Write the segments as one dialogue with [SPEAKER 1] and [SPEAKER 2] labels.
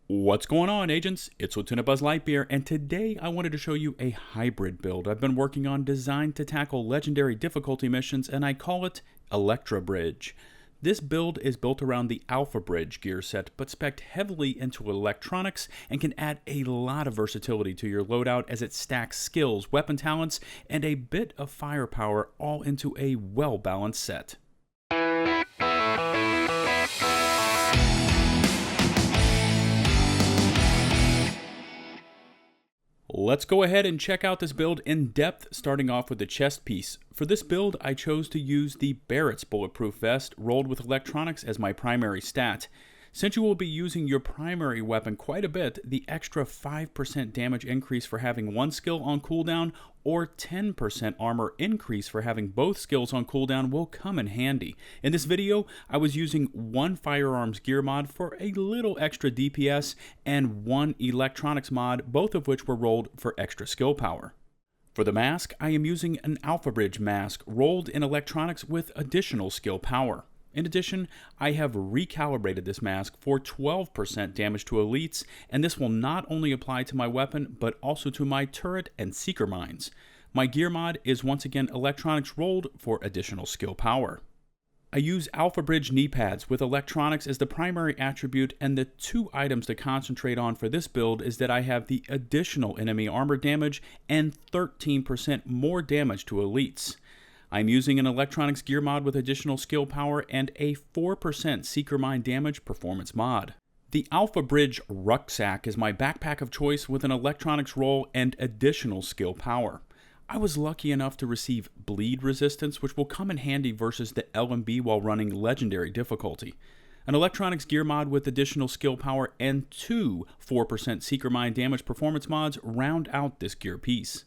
[SPEAKER 1] What's going on, agents? It's LtBuzzLitebeer, and today I wanted to show you a hybrid build I've been working on designed to tackle legendary difficulty missions, and I call it Electra Bridge. This build is built around the Alpha Bridge gear set, but spec'd heavily into electronics and can add a lot of versatility to your loadout as it stacks skills, weapon talents, and a bit of firepower all into a well-balanced set. Let's go ahead and check out this build in depth, starting off with the chest piece. For this build, I chose to use the Barrett's Bulletproof Vest rolled with electronics as my primary stat. Since you will be using your primary weapon quite a bit, the extra 5% damage increase for having one skill on cooldown or 10% armor increase for having both skills on cooldown will come in handy. In this video, I was using one firearms gear mod for a little extra DPS and one electronics mod, both of which were rolled for extra skill power. For the mask, I am using an Alpha Bridge mask rolled in electronics with additional skill power. In addition, I have recalibrated this mask for 12% damage to elites, and this will not only apply to my weapon, but also to my turret and seeker mines. My gear mod is once again electronics rolled for additional skill power. I use Alpha Bridge knee pads with electronics as the primary attribute, and the two items to concentrate on for this build is that I have the additional enemy armor damage and 13% more damage to elites. I'm using an electronics gear mod with additional skill power and a 4% seeker mine damage performance mod. The Alpha Bridge rucksack is my backpack of choice with an electronics roll and additional skill power. I was lucky enough to receive bleed resistance, which will come in handy versus the LMB while running legendary difficulty. An electronics gear mod with additional skill power and two 4% seeker mine damage performance mods round out this gear piece.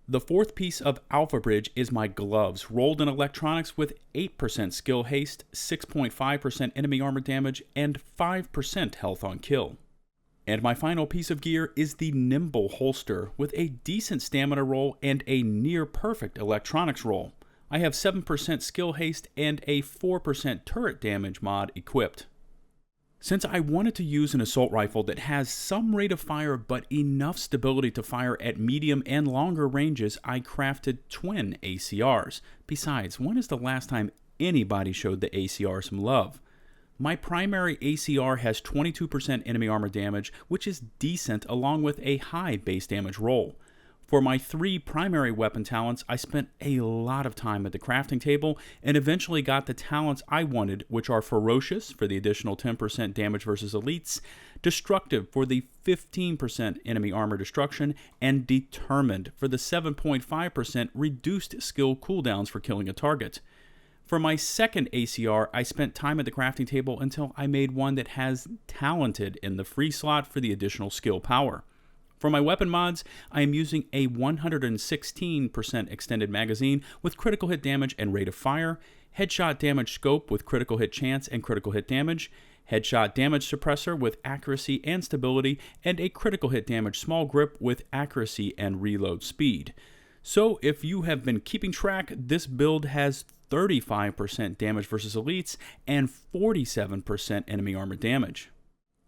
[SPEAKER 1] The fourth piece of Alpha Bridge is my gloves, rolled in electronics with 8% skill haste, 6.5% enemy armor damage, and 5% health on kill. And my final piece of gear is the Nimble holster, with a decent stamina roll and a near-perfect electronics roll. I have 7% skill haste and a 4% turret damage mod equipped. Since I wanted to use an assault rifle that has some rate of fire but enough stability to fire at medium and longer ranges, I crafted twin ACRs. Besides, when is the last time anybody showed the ACR some love? My primary ACR has 22% enemy armor damage, which is decent along with a high base damage roll. For my three primary weapon talents, I spent a lot of time at the crafting table and eventually got the talents I wanted, which are Ferocious for the additional 10% damage versus elites, Destructive for the 15% enemy armor destruction, and Determined for the 7.5% reduced skill cooldowns for killing a target. For my second ACR, I spent time at the crafting table until I made one that has Talented in the free slot for the additional skill power. For my weapon mods, I am using a 116% extended magazine with critical hit damage and rate of fire, headshot damage scope with critical hit chance and critical hit damage, headshot damage suppressor with accuracy and stability, and a critical hit damage small grip with accuracy and reload speed. So if you have been keeping track, this build has 35% damage versus elites and 47% enemy armor damage.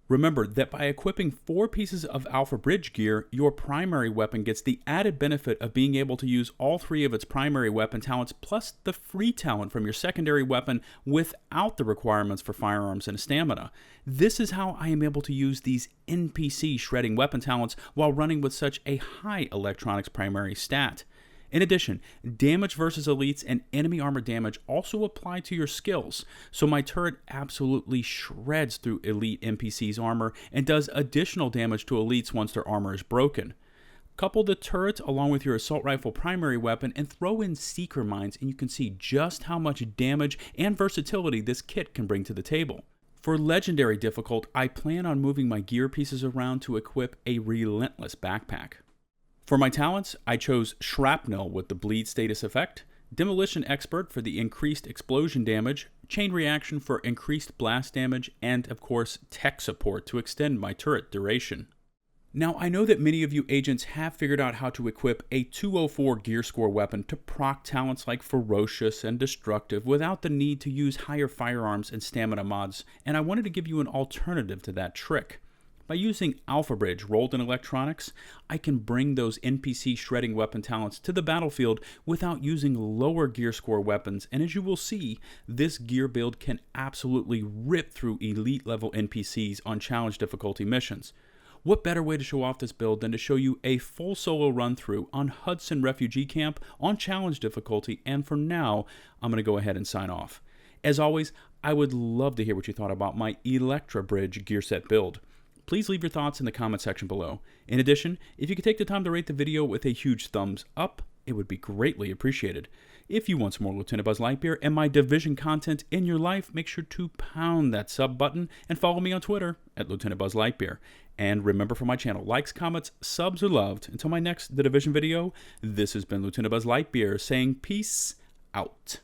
[SPEAKER 1] Remember that by equipping 4 pieces of Alpha Bridge gear, your primary weapon gets the added benefit of being able to use all 3 of its primary weapon talents plus the free talent from your secondary weapon without the requirements for firearms and stamina. This is how I am able to use these NPC shredding weapon talents while running with such a high electronics primary stat. In addition, damage versus elites and enemy armor damage also apply to your skills, so my turret absolutely shreds through elite NPC's armor and does additional damage to elites once their armor is broken. Couple the turret along with your assault rifle primary weapon and throw in seeker mines and you can see just how much damage and versatility this kit can bring to the table. For legendary difficult, I plan on moving my gear pieces around to equip a relentless backpack. For my talents, I chose Shrapnel with the bleed status effect, Demolition Expert for the increased explosion damage, Chain Reaction for increased blast damage, and of course Tech Support to extend my turret duration. Now I know that many of you agents have figured out how to equip a 204 gear score weapon to proc talents like Ferocious and Destructive without the need to use higher firearms and stamina mods, and I wanted to give you an alternative to that trick. By using Alpha Bridge rolled in electronics, I can bring those NPC shredding weapon talents to the battlefield without using lower gear score weapons, and as you will see, this gear build can absolutely rip through elite level NPCs on challenge difficulty missions. What better way to show off this build than to show you a full solo run through on Hudson Refugee Camp on challenge difficulty, and for now, I'm going to go ahead and sign off. As always, I would love to hear what you thought about my Electra Bridge gear set build. Please leave your thoughts in the comment section below. In addition, if you could take the time to rate the video with a huge thumbs up, it would be greatly appreciated. If you want some more Lieutenant BuzzLitebeer and my Division content in your life, make sure to pound that sub button and follow me on Twitter at Lieutenant BuzzLitebeer. And remember, for my channel, likes, comments, subs are loved. Until my next The Division video, this has been Lieutenant BuzzLitebeer saying peace out.